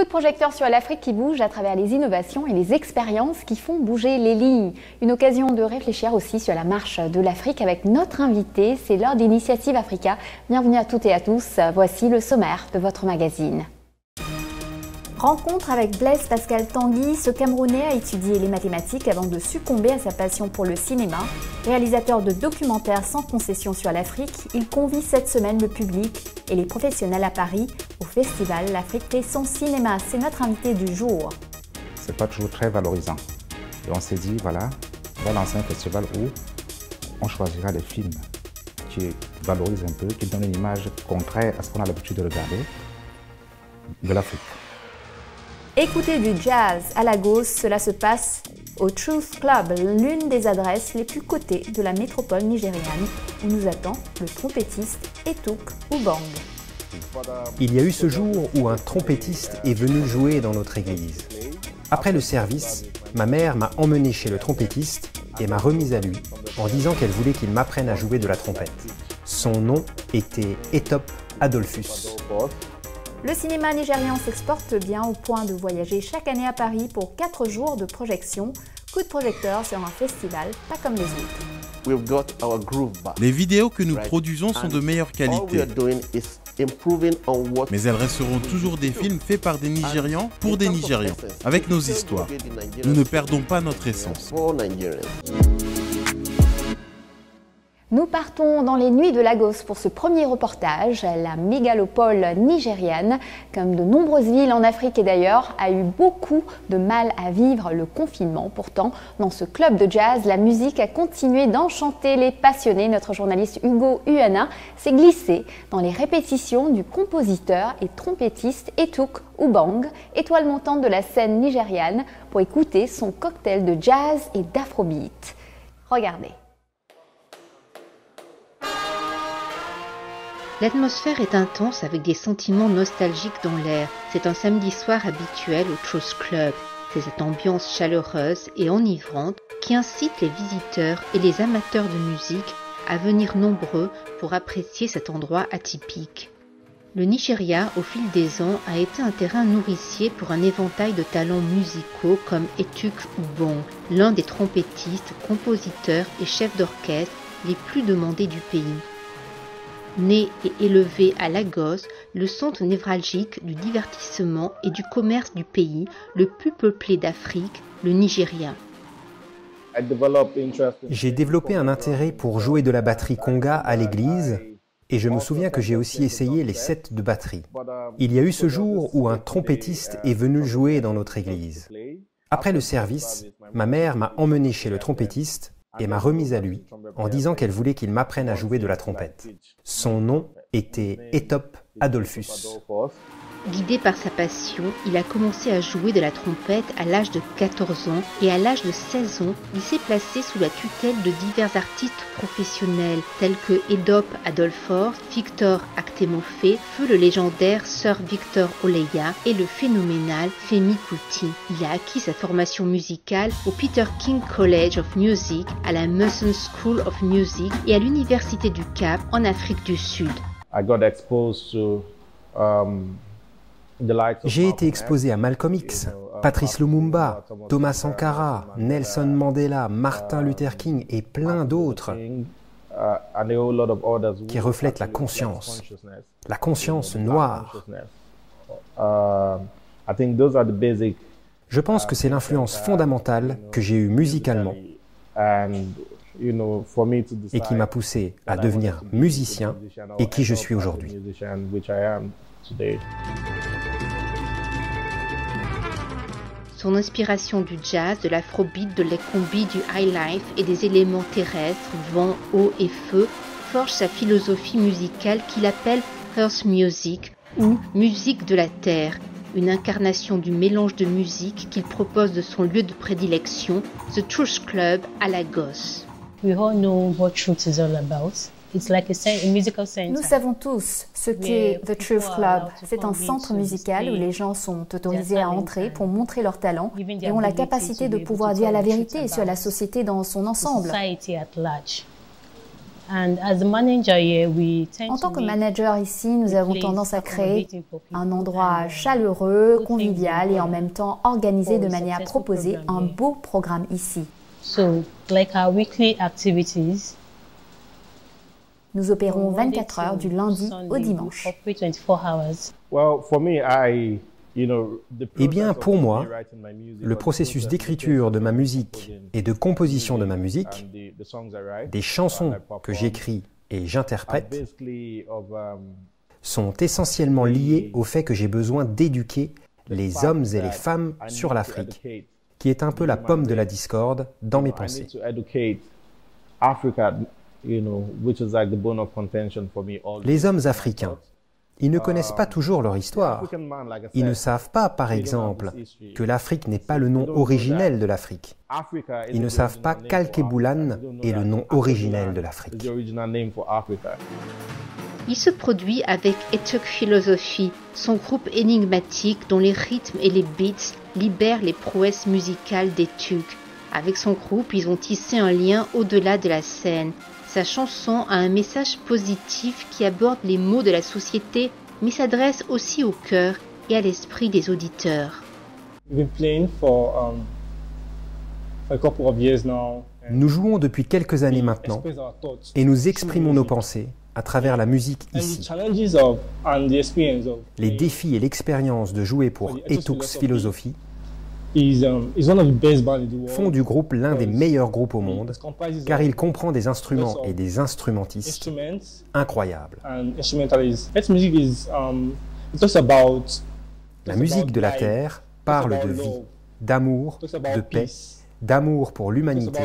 de projecteur sur l'Afrique qui bouge à travers les innovations et les expériences qui font bouger les lignes. Une occasion de réfléchir aussi sur la marche de l'Afrique avec notre invité. C'est l'heure d'Initiative Africa. Bienvenue à toutes et à tous. Voici le sommaire de votre magazine. Rencontre avec Blaise Pascal Tanguy, ce Camerounais a étudié les mathématiques avant de succomber à sa passion pour le cinéma. Réalisateur de documentaires sans concession sur l'Afrique, il convie cette semaine le public et les professionnels à Paris au festival L'Afrique et son cinéma. C'est notre invité du jour. C'est pas toujours très valorisant. Et on s'est dit, voilà, on va lancer un festival où on choisira des films qui valorisent un peu, qui donnent une image contraire à ce qu'on a l'habitude de regarder de l'Afrique. Écoutez du jazz à Lagos, cela se passe au Truth Club, l'une des adresses les plus cotées de la métropole nigériane, où nous attend le trompettiste Etuk Ubong. Il y a eu ce jour où un trompettiste est venu jouer dans notre église. Après le service, ma mère m'a emmené chez le trompettiste et m'a remise à lui en disant qu'elle voulait qu'il m'apprenne à jouer de la trompette. Son nom était Etop Adolphus. Le cinéma nigérian s'exporte bien au point de voyager chaque année à Paris pour 4 jours de projection. Coup de projecteur sur un festival pas comme les autres. Les vidéos que nous produisons sont de meilleure qualité. Mais elles resteront toujours des films faits par des Nigérians pour des Nigérians, avec nos histoires. Nous ne perdons pas notre essence. Nous partons dans les nuits de Lagos pour ce premier reportage. La mégalopole nigériane, comme de nombreuses villes en Afrique et d'ailleurs, a eu beaucoup de mal à vivre le confinement. Pourtant, dans ce club de jazz, la musique a continué d'enchanter les passionnés. Notre journaliste Hugo Uana s'est glissé dans les répétitions du compositeur et trompettiste Etuk Ubong, étoile montante de la scène nigériane, pour écouter son cocktail de jazz et d'afrobeat. Regardez. L'atmosphère est intense avec des sentiments nostalgiques dans l'air. C'est un samedi soir habituel au Truth Club. C'est cette ambiance chaleureuse et enivrante qui incite les visiteurs et les amateurs de musique à venir nombreux pour apprécier cet endroit atypique. Le Nigeria, au fil des ans, a été un terrain nourricier pour un éventail de talents musicaux comme Etuk Ubong, l'un des trompettistes, compositeurs et chefs d'orchestre les plus demandés du pays. Né et élevé à Lagos, le centre névralgique du divertissement et du commerce du pays, le plus peuplé d'Afrique, le Nigeria. J'ai développé un intérêt pour jouer de la batterie conga à l'église et je me souviens que j'ai aussi essayé les sets de batterie. Il y a eu ce jour où un trompettiste est venu jouer dans notre église. Après le service, ma mère m'a emmené chez le trompettiste et m'a remise à lui en disant qu'elle voulait qu'il m'apprenne à jouer de la trompette. Son nom était Etop Adolphus. Guidé par sa passion, il a commencé à jouer de la trompette à l'âge de 14 ans et à l'âge de 16 ans, il s'est placé sous la tutelle de divers artistes professionnels tels que Edop Adolphus, Victor Aktemofé, feu le légendaire Sir Victor Oleya et le phénoménal Femi Kuti. Il a acquis sa formation musicale au Peter King College of Music, à la Merton School of Music et à l'Université du Cap en Afrique du Sud. J'ai été exposé à Malcolm X, Patrice Lumumba, Thomas Sankara, Nelson Mandela, Martin Luther King et plein d'autres qui reflètent la conscience noire. Je pense que c'est l'influence fondamentale que j'ai eue musicalement et qui m'a poussé à devenir musicien et qui je suis aujourd'hui. Son inspiration du jazz, de l'afrobeat, de l'ecombie, du highlife et des éléments terrestres, vent, eau et feu, forge sa philosophie musicale qu'il appelle Earth Music ou musique de la terre, une incarnation du mélange de musique qu'il propose de son lieu de prédilection, The Truth Club à Lagos. We all know what truth is all about. Nous savons tous ce qu'est The Truth Club. C'est un centre musical où les gens sont autorisés à entrer pour montrer leur talent et ont la capacité de pouvoir dire la vérité sur la société dans son ensemble. And as a manager here, we tend En tant to que make manager ici, nous avons place tendance à créer accommodating for people un endroit and, chaleureux, put things convivial in et en order même temps organisé for de a manière à successful proposer program un here. beau programme ici. So, like our weekly activities, Nous opérons from Monday 24 heures to du lundi Sunday, au we dimanche. operate 24 hours. Eh bien, pour moi, le processus d'écriture de ma musique et de composition de ma musique, des chansons que j'écris et j'interprète, sont essentiellement liés au fait que j'ai besoin d'éduquer les hommes et les femmes sur l'Afrique, qui est un peu la pomme de la discorde dans mes pensées. Les hommes africains, ils ne connaissent pas toujours leur histoire. Ils ne savent pas, par exemple, que l'Afrique n'est pas le nom originel de l'Afrique. Ils ne savent pas qu'Alkebulan est le nom originel de l'Afrique. Il se produit avec Etuk Philosophy, son groupe énigmatique dont les rythmes et les beats libèrent les prouesses musicales d'Etuk. Avec son groupe, ils ont tissé un lien au-delà de la scène. Sa chanson a un message positif qui aborde les maux de la société, mais s'adresse aussi au cœur et à l'esprit des auditeurs. Nous jouons depuis quelques années maintenant et nous exprimons nos pensées à travers la musique ici. Les défis et l'expérience de jouer pour Etuk Philosophy font du groupe l'un des meilleurs groupes au monde, car il comprend des instruments et des instrumentistes incroyables. La musique de la Terre parle de vie, d'amour, de paix, d'amour pour l'humanité,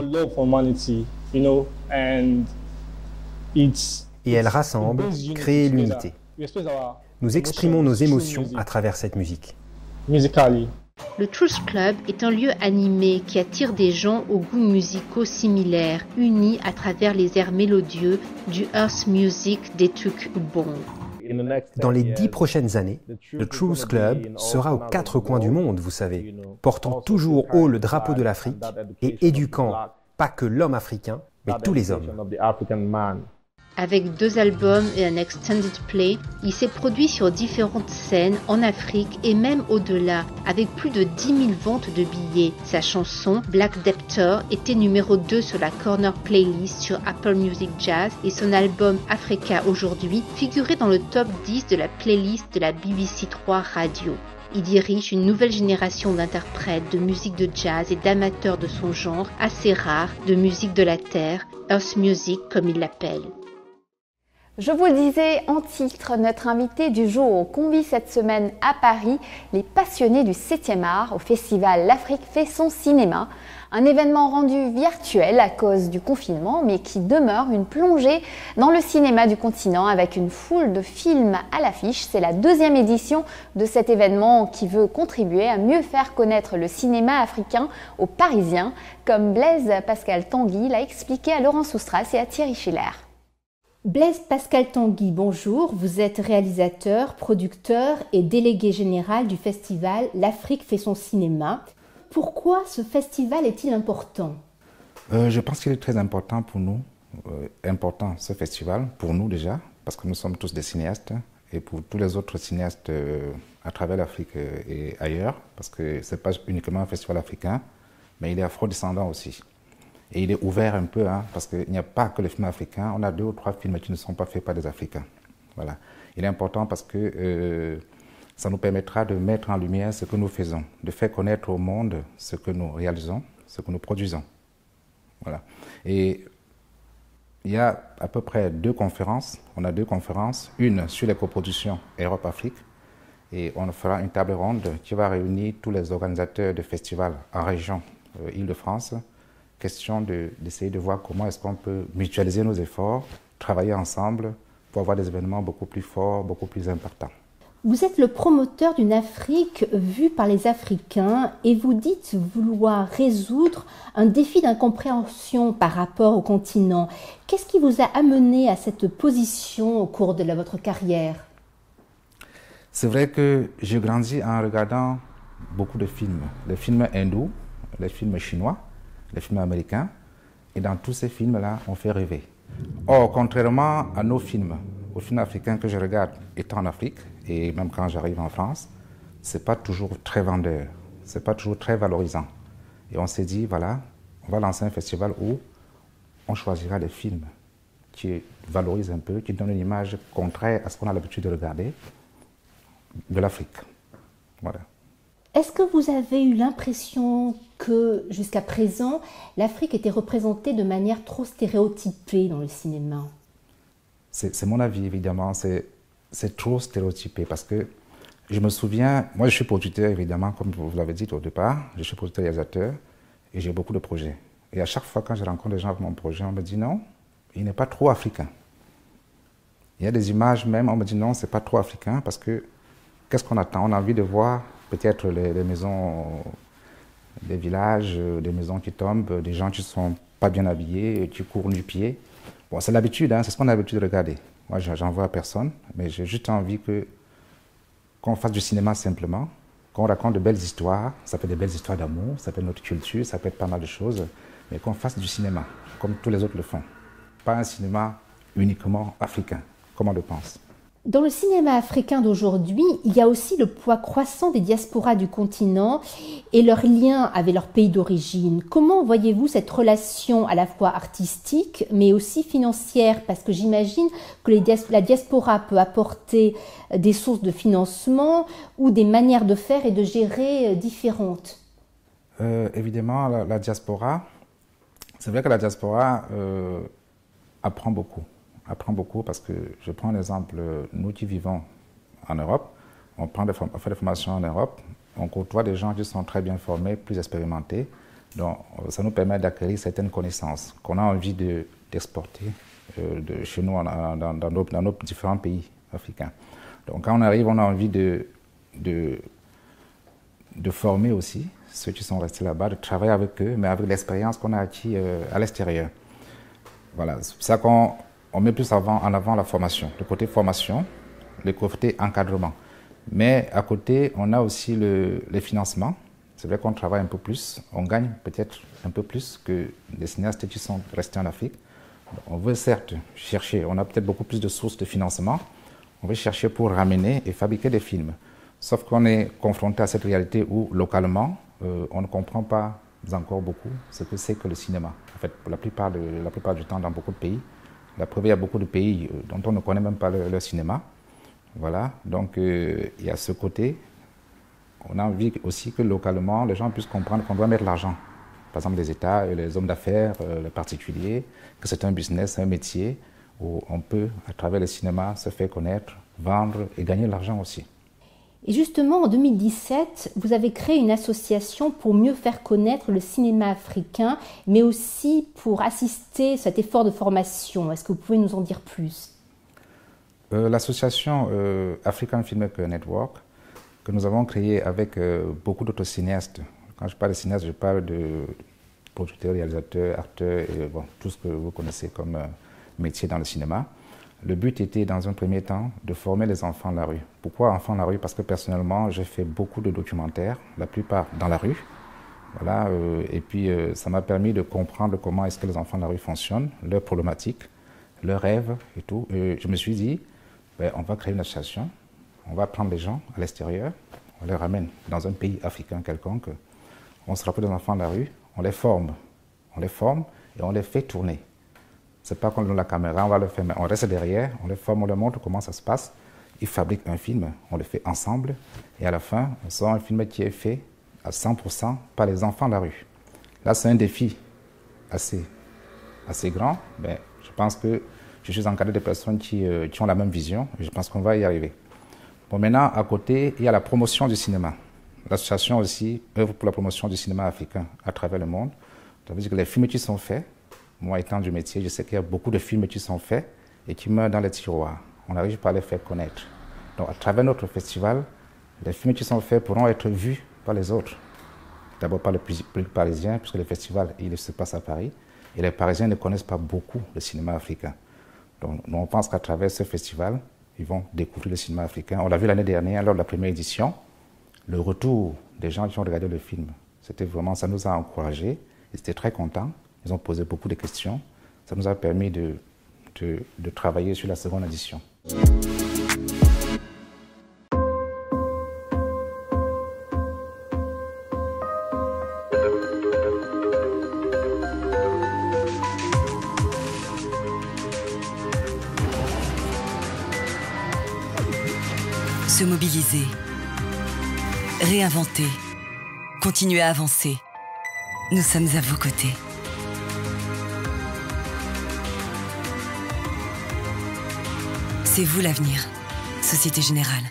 et elle rassemble, crée l'unité. Nous exprimons nos émotions à travers cette musique. Le Truth Club est un lieu animé qui attire des gens aux goûts musicaux similaires, unis à travers les airs mélodieux du Earth Music d'Etuk Ubong. Dans les 10 prochaines années, le Truth Club sera aux 4 coins du monde, vous savez, portant toujours haut le drapeau de l'Afrique et éduquant pas que l'homme africain, mais tous les hommes. Avec 2 albums et un extended play, il s'est produit sur différentes scènes en Afrique et même au-delà, avec plus de 10 000 ventes de billets. Sa chanson Black Debtor était numéro 2 sur la Corner Playlist sur Apple Music Jazz et son album Africa aujourd'hui figurait dans le top 10 de la playlist de la BBC 3 Radio. Il dirige une nouvelle génération d'interprètes de musique de jazz et d'amateurs de son genre assez rare de musique de la terre, Earth Music comme il l'appelle. Je vous le disais en titre, notre invité du jour convie cette semaine à Paris les passionnés du 7e art au festival L'Afrique fait son cinéma. Un événement rendu virtuel à cause du confinement, mais qui demeure une plongée dans le cinéma du continent avec une foule de films à l'affiche. C'est la 2e édition de cet événement qui veut contribuer à mieux faire connaître le cinéma africain aux Parisiens, comme Blaise Pascal Tanguy l'a expliqué à Laurent Soustras et à Thierry Schiller. Blaise Pascal Tanguy, bonjour. Vous êtes réalisateur, producteur et délégué général du festival L'Afrique fait son cinéma. Pourquoi ce festival est-il important ? Je pense qu'il est très important pour nous, important ce festival, pour nous déjà, parce que nous sommes tous des cinéastes, et pour tous les autres cinéastes à travers l'Afrique et ailleurs, parce que ce n'est pas uniquement un festival africain, mais il est afro-descendant aussi. Et il est ouvert un peu, parce qu'il n'y a pas que les films africains, on a 2 ou 3 films qui ne sont pas faits par des Africains. Voilà. Il est important parce que ça nous permettra de mettre en lumière ce que nous faisons, de faire connaître au monde ce que nous réalisons, ce que nous produisons. Voilà. Et il y a à peu près 2 conférences. On a 2 conférences, une sur les coproductions Europe-Afrique, et on fera une table ronde qui va réunir tous les organisateurs de festivals en région Île-de-France. Question d'essayer de voir comment est-ce qu'on peut mutualiser nos efforts, travailler ensemble pour avoir des événements beaucoup plus forts, beaucoup plus impactants. Vous êtes le promoteur d'une Afrique vue par les Africains et vous dites vouloir résoudre un défi d'incompréhension par rapport au continent. Qu'est-ce qui vous a amené à cette position au cours de votre carrière ? C'est vrai que j'ai grandi en regardant beaucoup de films. Les films hindous, les films chinois, les films américains, et dans tous ces films-là, on fait rêver. Or, contrairement à nos films, aux films africains que je regarde étant en Afrique, et même quand j'arrive en France, c'est pas toujours très vendeur, c'est pas toujours très valorisant. Et on s'est dit, voilà, on va lancer un festival où on choisira des films qui valorisent un peu, qui donnent une image contraire à ce qu'on a l'habitude de regarder de l'Afrique. Voilà. Est-ce que vous avez eu l'impression que, jusqu'à présent, l'Afrique était représentée de manière trop stéréotypée dans le cinéma? C'est mon avis, évidemment. C'est trop stéréotypé parce que je me souviens, moi je suis producteur, évidemment, comme vous l'avez dit au départ, je suis producteur réalisateur et j'ai beaucoup de projets. Et à chaque fois quand je rencontre des gens avec mon projet, on me dit non, il n'est pas trop africain. Il y a des images même, on me dit non, c'est pas trop africain parce que qu'est-ce qu'on attend? On a envie de voir peut-être les maisons des villages, des maisons qui tombent, des gens qui ne sont pas bien habillés, qui courent nu-pieds. Bon, c'est l'habitude, hein, c'est ce qu'on a l'habitude de regarder. Moi, j'en vois personne, mais j'ai juste envie qu'on fasse du cinéma simplement, qu'on raconte de belles histoires. Ça peut être des belles histoires d'amour, ça peut être notre culture, ça peut être pas mal de choses, mais qu'on fasse du cinéma, comme tous les autres le font. Pas un cinéma uniquement africain, comme on le pense. Dans le cinéma africain d'aujourd'hui, il y a aussi le poids croissant des diasporas du continent et leur lien avec leur pays d'origine. Comment voyez-vous cette relation à la fois artistique mais aussi financière? Parce que j'imagine que la diaspora peut apporter des sources de financement ou des manières de faire et de gérer différentes. Évidemment, la diaspora, c'est vrai que la diaspora apprend beaucoup parce que je prends l'exemple, nous qui vivons en Europe, on fait des formations en Europe, on côtoie des gens qui sont très bien formés, plus expérimentés, donc ça nous permet d'acquérir certaines connaissances qu'on a envie d'exporter de chez nous dans nos différents pays africains. Donc quand on arrive, on a envie de former aussi ceux qui sont restés là-bas, de travailler avec eux, mais avec l'expérience qu'on a acquis à l'extérieur. Voilà, c'est pour ça qu'on met plus en avant la formation, le côté formation, le côté encadrement. Mais à côté, on a aussi les financements. C'est vrai qu'on travaille un peu plus, on gagne peut-être un peu plus que les cinéastes qui sont restés en Afrique. On veut certes chercher, on a peut-être beaucoup plus de sources de financement, on veut chercher pour ramener et fabriquer des films. Sauf qu'on est confronté à cette réalité où, localement, on ne comprend pas encore beaucoup ce que c'est que le cinéma. En fait, pour la plupart du temps, dans beaucoup de pays, la preuve, il y a beaucoup de pays dont on ne connaît même pas le cinéma. Voilà, donc il y a ce côté. On a envie aussi que localement, les gens puissent comprendre qu'on doit mettre l'argent. Par exemple, les États, les hommes d'affaires, les particuliers, que c'est un business, un métier où on peut, à travers le cinéma, se faire connaître, vendre et gagner de l'argent aussi. Et justement, en 2017, vous avez créé une association pour mieux faire connaître le cinéma africain, mais aussi pour assister à cet effort de formation. Est-ce que vous pouvez nous en dire plus? L'association African Filmmaker Network, que nous avons créée avec beaucoup d'autres cinéastes. Quand je parle de cinéastes, je parle de producteurs, réalisateurs, acteurs et bon, tout ce que vous connaissez comme métier dans le cinéma. Le but était, dans un premier temps, de former les enfants de la rue. Pourquoi enfants de la rue? Parce que personnellement, j'ai fait beaucoup de documentaires, la plupart dans la rue. Voilà, et puis ça m'a permis de comprendre comment est-ce que les enfants de la rue fonctionnent, leurs problématiques, leurs rêves et tout. Et je me suis dit, ben, on va créer une association, on va prendre les gens à l'extérieur, on les ramène dans un pays africain quelconque, on se rappelle des enfants de la rue, on les forme et on les fait tourner. C'est pas qu'on donne la caméra, on va le faire, mais on reste derrière, on les forme, on leur montre comment ça se passe. Ils fabriquent un film, on le fait ensemble, et à la fin, on sort un film qui est fait à 100% par les enfants de la rue. Là, c'est un défi assez grand, mais je pense que je suis encadré de personnes qui ont la même vision, et je pense qu'on va y arriver. Bon, maintenant, à côté, il y a la promotion du cinéma. L'association aussi œuvre pour la promotion du cinéma africain à travers le monde. Ça veut dire que les films qui sont faits, moi étant du métier, je sais qu'il y a beaucoup de films qui sont faits et qui meurent dans les tiroirs. On n'arrive pas à les faire connaître. Donc à travers notre festival, les films qui sont faits pourront être vus par les autres. D'abord par le public parisien, puisque le festival il se passe à Paris, et les Parisiens ne connaissent pas beaucoup le cinéma africain. Donc on pense qu'à travers ce festival, ils vont découvrir le cinéma africain. On l'a vu l'année dernière, lors de la première édition, le retour des gens qui ont regardé le film. C'était vraiment, ça nous a encouragés, ils étaient très contents. Ils ont posé beaucoup de questions. Ça nous a permis de de travailler sur la seconde édition. Se mobiliser, réinventer, continuer à avancer. Nous sommes à vos côtés. C'est vous l'avenir, Société Générale.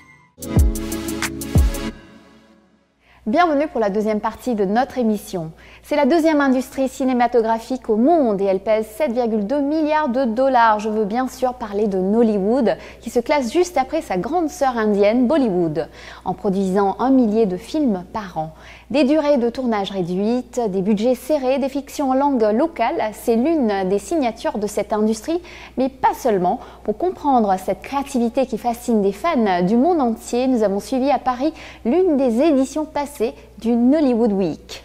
Bienvenue pour la deuxième partie de notre émission. C'est la deuxième industrie cinématographique au monde et elle pèse 7,2 milliards de dollars. Je veux bien sûr parler de Nollywood, qui se classe juste après sa grande sœur indienne, Bollywood, en produisant 1 millier de films par an. Des durées de tournage réduites, des budgets serrés, des fictions en langue locale, c'est l'une des signatures de cette industrie, mais pas seulement. Pour comprendre cette créativité qui fascine des fans du monde entier, nous avons suivi à Paris l'une des éditions passées du Nollywood Week.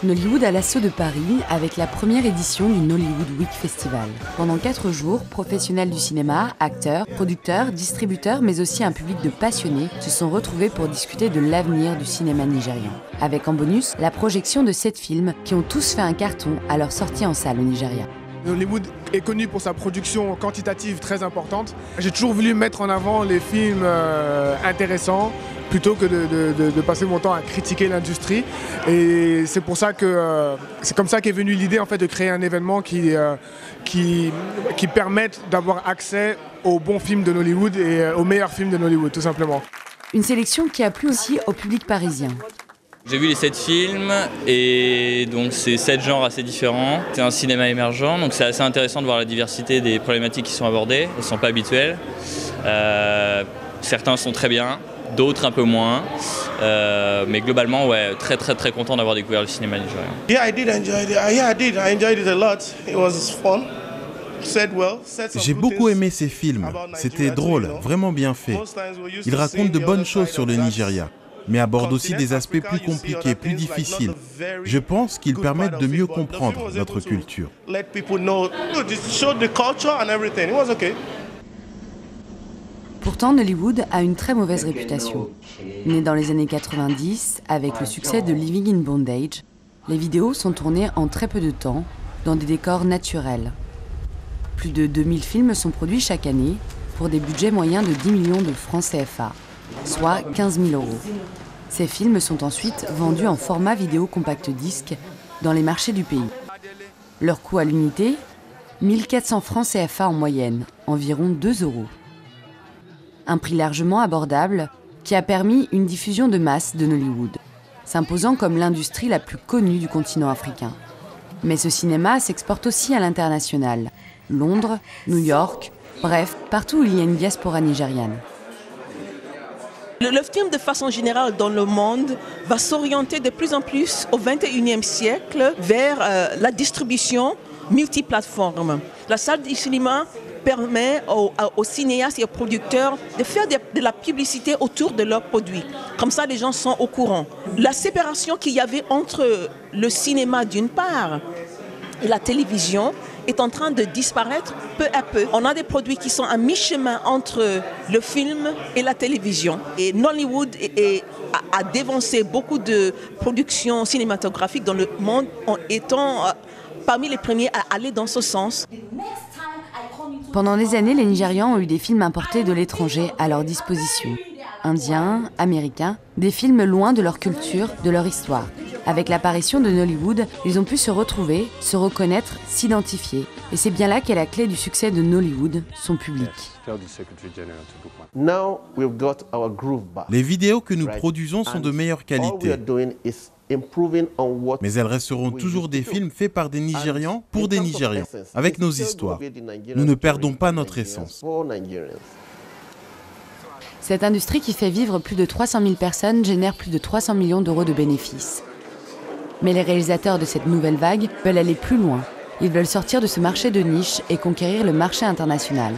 Nollywood à l'assaut de Paris avec la première édition du Nollywood Week Festival. Pendant 4 jours, professionnels du cinéma, acteurs, producteurs, distributeurs, mais aussi un public de passionnés se sont retrouvés pour discuter de l'avenir du cinéma nigérian. Avec en bonus, la projection de 7 films qui ont tous fait un carton à leur sortie en salle au Nigeria. Nollywood est connu pour sa production quantitative très importante. J'ai toujours voulu mettre en avant les films intéressants plutôt que de passer mon temps à critiquer l'industrie. Et c'est pour ça que c'est comme ça qu'est venue l'idée en fait de créer un événement qui permette d'avoir accès aux bons films de Nollywood et aux meilleurs films de Nollywood, tout simplement. Une sélection qui a plu aussi au public parisien. J'ai vu les 7 films et donc c'est 7 genres assez différents. C'est un cinéma émergent, donc c'est assez intéressant de voir la diversité des problématiques qui sont abordées. Elles ne sont pas habituelles. Certains sont très bien, d'autres un peu moins. Mais globalement, ouais, très content d'avoir découvert le cinéma nigérien. Yeah, I did enjoy it. I enjoyed it a lot. It was fun. J'ai beaucoup aimé ces films. C'était drôle, vraiment bien fait. Ils racontent de bonnes choses sur le Nigeria, mais abordent aussi des aspects plus compliqués, plus difficiles. Je pense qu'ils permettent de mieux comprendre notre culture. Pourtant, Nollywood a une très mauvaise réputation. Né dans les années 90, avec le succès de Living in Bondage, les vidéos sont tournées en très peu de temps, dans des décors naturels. Plus de 2000 films sont produits chaque année, pour des budgets moyens de 10 millions de francs CFA, soit 15 000 €. Ces films sont ensuite vendus en format vidéo compact disque dans les marchés du pays. Leur coût à l'unité, 1400 francs CFA en moyenne, environ 2 €. Un prix largement abordable qui a permis une diffusion de masse de Nollywood, s'imposant comme l'industrie la plus connue du continent africain. Mais ce cinéma s'exporte aussi à l'international. Londres, New York, bref, partout où il y a une diaspora nigériane. Le film, de façon générale, dans le monde, va s'orienter de plus en plus au XXIe siècle vers la distribution multiplateforme. La salle du cinéma permet aux cinéastes et aux producteurs de faire de la publicité autour de leurs produits. Comme ça, les gens sont au courant. La séparation qu'il y avait entre le cinéma d'une part et la télévision est en train de disparaître peu à peu. On a des produits qui sont à mi-chemin entre le film et la télévision. Et Nollywood a dévancé beaucoup de productions cinématographiques dans le monde en étant parmi les premiers à aller dans ce sens. Pendant des années, les Nigérians ont eu des films importés de l'étranger à leur disposition. Indiens, américains, des films loin de leur culture, de leur histoire. Avec l'apparition de Nollywood, ils ont pu se retrouver, se reconnaître, s'identifier. Et c'est bien là qu'est la clé du succès de Nollywood, son public. Les vidéos que nous produisons sont de meilleure qualité. Mais elles resteront toujours des films faits par des Nigérians pour des Nigérians, avec nos histoires. Nous ne perdons pas notre essence. Cette industrie qui fait vivre plus de 300 000 personnes génère plus de 300 millions d'euros de bénéfices. Mais les réalisateurs de cette nouvelle vague veulent aller plus loin. Ils veulent sortir de ce marché de niche et conquérir le marché international.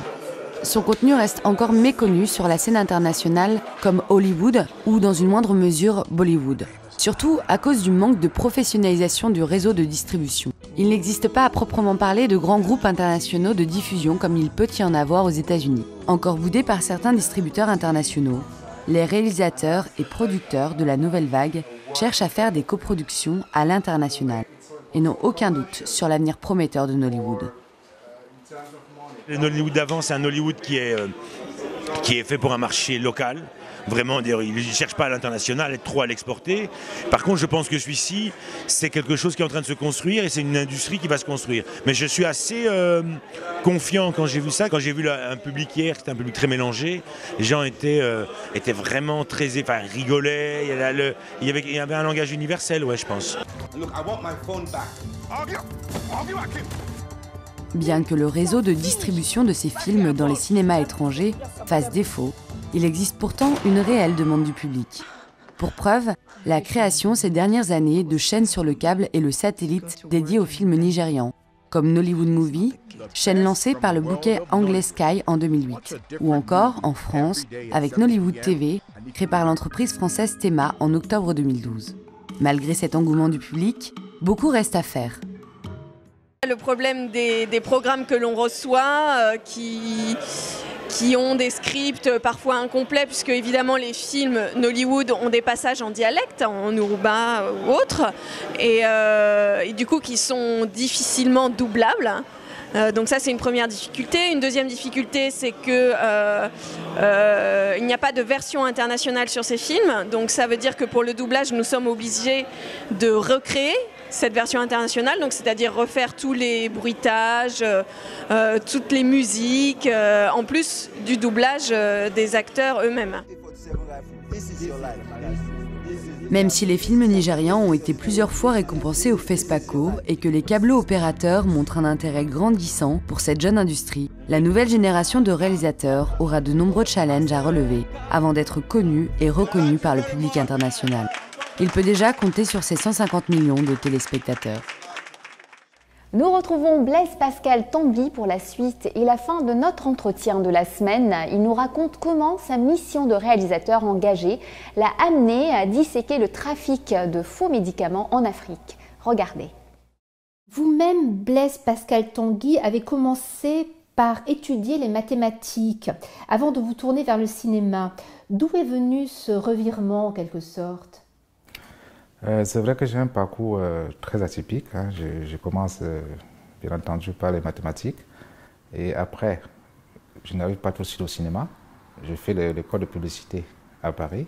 Son contenu reste encore méconnu sur la scène internationale comme Hollywood ou dans une moindre mesure Bollywood. surtout à cause du manque de professionnalisation du réseau de distribution. Il n'existe pas à proprement parler de grands groupes internationaux de diffusion comme il peut y en avoir aux États-Unis. Encore boudés par certains distributeurs internationaux, les réalisateurs et producteurs de la nouvelle vague cherchent à faire des coproductions à l'international et n'ont aucun doute sur l'avenir prometteur de Nollywood. Le Nollywood d'avant, c'est un Nollywood qui est fait pour un marché local. Vraiment, il ne cherche pas à l'international, trop à l'exporter. Par contre, je pense que celui-ci, c'est quelque chose qui est en train de se construire et c'est une industrie qui va se construire. Mais je suis assez confiant quand j'ai vu ça, quand j'ai vu un public hier, c'était un public très mélangé. Les gens étaient vraiment très... Enfin, rigolaient, il y avait un langage universel, ouais, je pense. Bien que le réseau de distribution de ces films dans les cinémas étrangers fasse défaut, il existe pourtant une réelle demande du public. Pour preuve, la création ces dernières années de chaînes sur le câble et le satellite dédiées aux films nigérians, comme Nollywood Movie, chaîne lancée par le bouquet anglais Sky en 2008, ou encore, en France, avec Nollywood TV, créée par l'entreprise française Thema en octobre 2012. Malgré cet engouement du public, beaucoup reste à faire. Le problème des programmes que l'on reçoit, qui ont des scripts parfois incomplets, puisque évidemment les films Nollywood ont des passages en dialecte, en Yoruba ou autre, et du coup qui sont difficilement doublables. Donc ça c'est une première difficulté. Une deuxième difficulté c'est que il n'y a pas de version internationale sur ces films, donc ça veut dire que pour le doublage nous sommes obligés de recréer cette version internationale, donc c'est-à-dire refaire tous les bruitages, toutes les musiques, en plus du doublage des acteurs eux-mêmes. Même si les films nigérians ont été plusieurs fois récompensés au FESPACO et que les câblo-opérateurs montrent un intérêt grandissant pour cette jeune industrie, la nouvelle génération de réalisateurs aura de nombreux challenges à relever avant d'être connue et reconnue par le public international. Il peut déjà compter sur ses 150 millions de téléspectateurs. Nous retrouvons Blaise Pascal Tanguy pour la suite et la fin de notre entretien de la semaine. Il nous raconte comment sa mission de réalisateur engagé l'a amené à disséquer le trafic de faux médicaments en Afrique. Regardez. Vous-même, Blaise Pascal Tanguy, avez commencé par étudier les mathématiques avant de vous tourner vers le cinéma. D'où est venu ce revirement en quelque sorte ? C'est vrai que j'ai un parcours très atypique. Hein. Je commence bien entendu par les mathématiques et après, je n'arrive pas tout de suite au cinéma. Je fais l'école de publicité à Paris.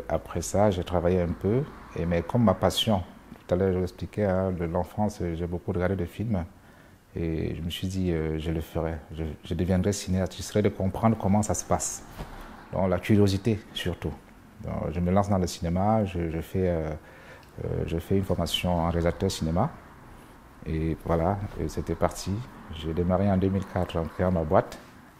Après ça, j'ai travaillé un peu, mais comme ma passion, tout à l'heure je l'expliquais, hein, de l'enfance, j'ai beaucoup regardé de films et je me suis dit je le ferai. Je deviendrai cinéaste, j'essaierai de comprendre comment ça se passe. Donc la curiosité surtout. Donc, je me lance dans le cinéma, je fais une formation en réalisateur cinéma et voilà, c'était parti. J'ai démarré en 2004 en créant ma boîte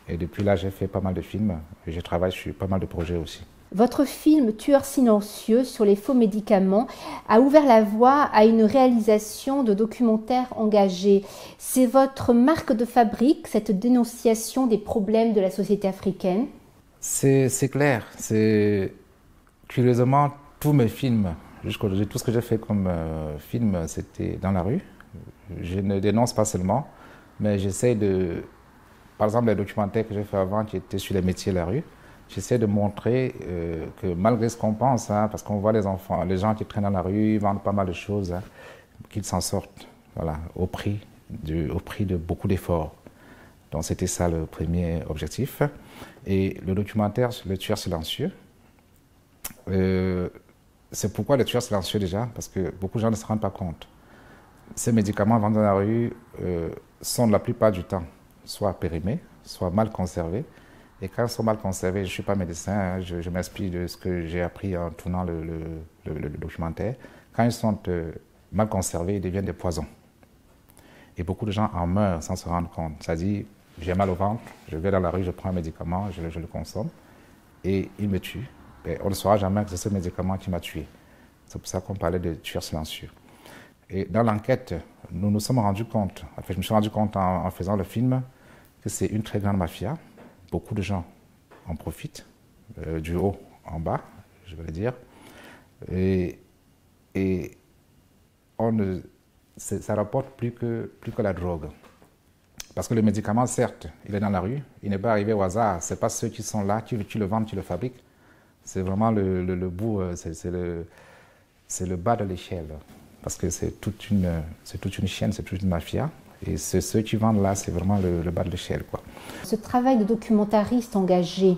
et depuis là j'ai fait pas mal de films et je travaille sur pas mal de projets aussi. Votre film Tueur silencieux sur les faux médicaments a ouvert la voie à une réalisation de documentaires engagés. C'est votre marque de fabrique, cette dénonciation des problèmes de la société africaine? C'est clair, curieusement, tous mes films, jusqu'aujourd'hui, tout ce que j'ai fait comme film, c'était dans la rue. Je ne dénonce pas seulement, mais j'essaie de... Par exemple, les documentaires que j'ai fait avant, qui étaient sur les métiers de la rue, j'essaie de montrer que malgré ce qu'on pense, hein, parce qu'on voit les enfants, les gens qui traînent dans la rue, ils vendent pas mal de choses, hein, qu'ils s'en sortent, voilà, au prix de beaucoup d'efforts. Donc c'était ça le premier objectif. Et le documentaire Le Tueur silencieux, c'est pourquoi le tueur silencieux déjà, parce que beaucoup de gens ne se rendent pas compte. Ces médicaments vendus dans la rue sont la plupart du temps soit périmés, soit mal conservés. Et quand ils sont mal conservés, je ne suis pas médecin, hein, je m'inspire de ce que j'ai appris en tournant le documentaire. Quand ils sont mal conservés, ils deviennent des poisons. Et beaucoup de gens en meurent sans se rendre compte. C'est-à-dire, j'ai mal au ventre, je vais dans la rue, je prends un médicament, je le consomme, et il me tue. Et on ne saura jamais que c'est ce médicament qui m'a tué. C'est pour ça qu'on parlait de tueur silencieux. Et dans l'enquête, nous nous sommes rendus compte, enfin, je me suis rendu compte en faisant le film, que c'est une très grande mafia. Beaucoup de gens en profitent, du haut en bas, je veux dire. Et ça rapporte plus que la drogue. Parce que le médicament, certes, il est dans la rue, il n'est pas arrivé au hasard. Ce n'est pas ceux qui sont là, tu le vends, tu le fabriques. C'est vraiment le bout, c'est le bas de l'échelle. Parce que c'est toute une chaîne, c'est toute une mafia. Et ceux qui vendent là, c'est vraiment le bas de l'échelle, quoi. Ce travail de documentariste engagé,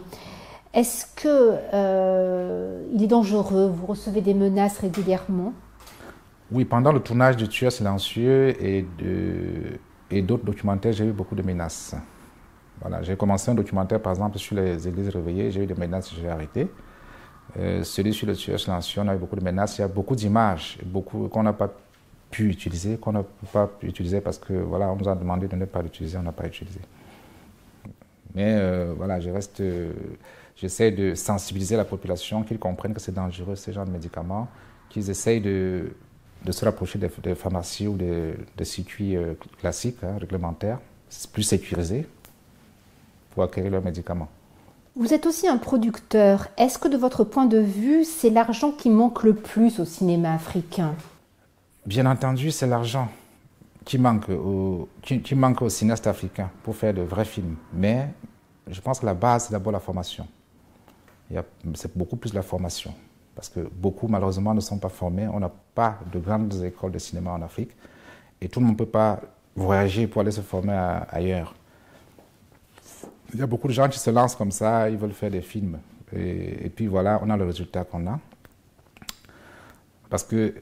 est-ce que il est dangereux? Vous recevez des menaces régulièrement? Oui, pendant le tournage de Tueurs silencieux et d'autres documentaires, j'ai eu beaucoup de menaces. Voilà, j'ai commencé un documentaire, par exemple, sur les églises réveillées, j'ai eu des menaces, j'ai arrêté. Celui sur le Tueur silencieux, on a eu beaucoup de menaces. Il y a beaucoup d'images, qu'on n'a pas pu utiliser, parce que voilà, on nous a demandé de ne pas l'utiliser, on n'a pas utilisé. Mais voilà, j'essaie de sensibiliser la population, qu'ils comprennent que c'est dangereux, ces genres de médicaments, qu'ils essayent de se rapprocher des pharmacies ou des circuits classiques, réglementaires, plus sécurisés, pour acquérir leurs médicaments. Vous êtes aussi un producteur. Est-ce que de votre point de vue, c'est l'argent qui manque le plus au cinéma africain? Bien entendu, c'est l'argent qui manque aux cinéastes africains pour faire de vrais films. Mais je pense que la base, c'est d'abord la formation. C'est beaucoup plus la formation. Parce que beaucoup, malheureusement, ne sont pas formés. On n'a pas de grandes écoles de cinéma en Afrique. Et tout le monde ne peut pas voyager pour aller se former ailleurs. Il y a beaucoup de gens qui se lancent comme ça, ils veulent faire des films. Et puis voilà, on a le résultat qu'on a. Parce que,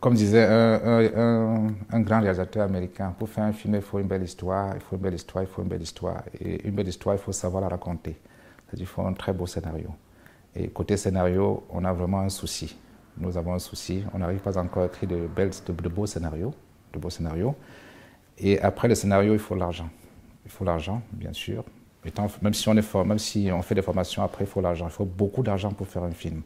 comme disait un grand réalisateur américain, pour faire un film, il faut une belle histoire, il faut une belle histoire, il faut une belle histoire. Et une belle histoire, il faut savoir la raconter. C'est-à-dire qu'il faut un très beau scénario. Et côté scénario, on a vraiment un souci. Nous avons un souci. On n'arrive pas encore à écrire de beaux scénarios. Et après le scénario, il faut l'argent. Il faut l'argent, bien sûr. Même si on fait des formations, après, il faut l'argent. Il faut beaucoup d'argent pour faire un film.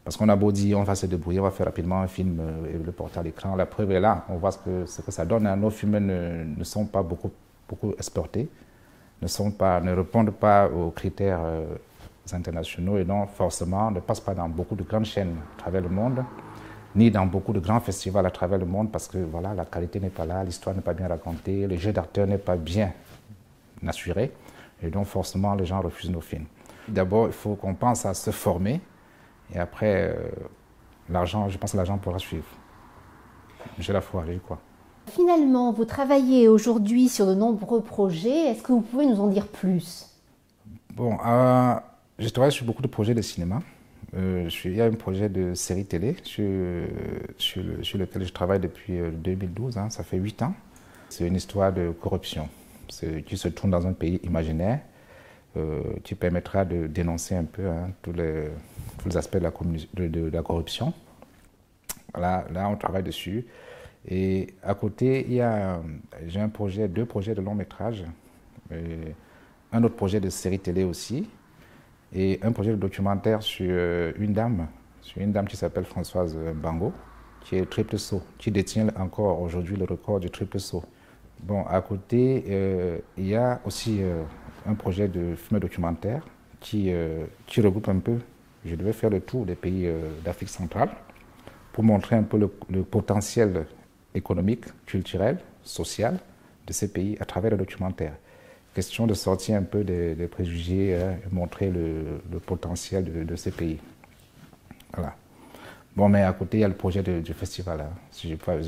Parce qu'on a beau dire, on va se débrouiller, on va faire rapidement un film et le porter à l'écran. La preuve est là, on voit ce que ça donne. Nos films ne sont pas beaucoup exportés, ne répondent pas aux critères internationaux et donc forcément ne passent pas dans beaucoup de grandes chaînes à travers le monde, ni dans beaucoup de grands festivals à travers le monde parce que voilà, la qualité n'est pas là, l'histoire n'est pas bien racontée, le jeu d'acteur n'est pas bien assuré et donc forcément les gens refusent nos films. D'abord, il faut qu'on pense à se former et après, l'argent, je pense que l'argent pourra suivre. J'ai la foi, j'y crois. Finalement, vous travaillez aujourd'hui sur de nombreux projets. Est-ce que vous pouvez nous en dire plus? Bon, je travaille sur beaucoup de projets de cinéma. Il y a un projet de série télé sur lequel je travaille depuis 2012, ça fait 8 ans. C'est une histoire de corruption qui se tourne dans un pays imaginaire qui permettra de dénoncer un peu tous les aspects de la corruption. Voilà, là, on travaille dessus. Et à côté, j'ai deux projets de long métrage, un autre projet de série télé aussi, et un projet de documentaire sur une dame qui s'appelle Françoise Bango, qui est triple saut, qui détient encore aujourd'hui le record du triple saut. Bon, à côté, il y a aussi un projet de film documentaire qui regroupe un peu, je devais faire le tour des pays d'Afrique centrale pour montrer un peu le potentiel économique, culturel, social de ces pays à travers le documentaire. Question de sortir un peu des préjugés et montrer le potentiel de ces pays. Voilà. Bon, mais à côté, il y a le projet du festival.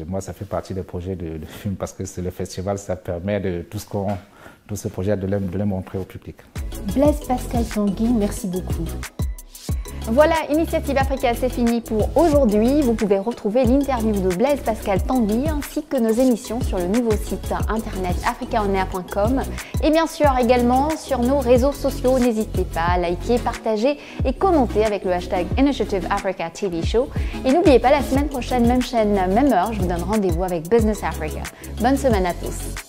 Moi, ça fait partie des projets de film parce que c'est le festival, ça permet de tout ce projet de les montrer au public. Blaise Pascal Tanguy, merci beaucoup. Voilà, Initiative Africa, c'est fini pour aujourd'hui. Vous pouvez retrouver l'interview de Blaise Pascal Tanguy ainsi que nos émissions sur le nouveau site internet africaonair.com et bien sûr également sur nos réseaux sociaux. N'hésitez pas à liker, partager et commenter avec le hashtag Initiative Africa TV Show. Et n'oubliez pas, la semaine prochaine, même chaîne, même heure, je vous donne rendez-vous avec Business Africa. Bonne semaine à tous.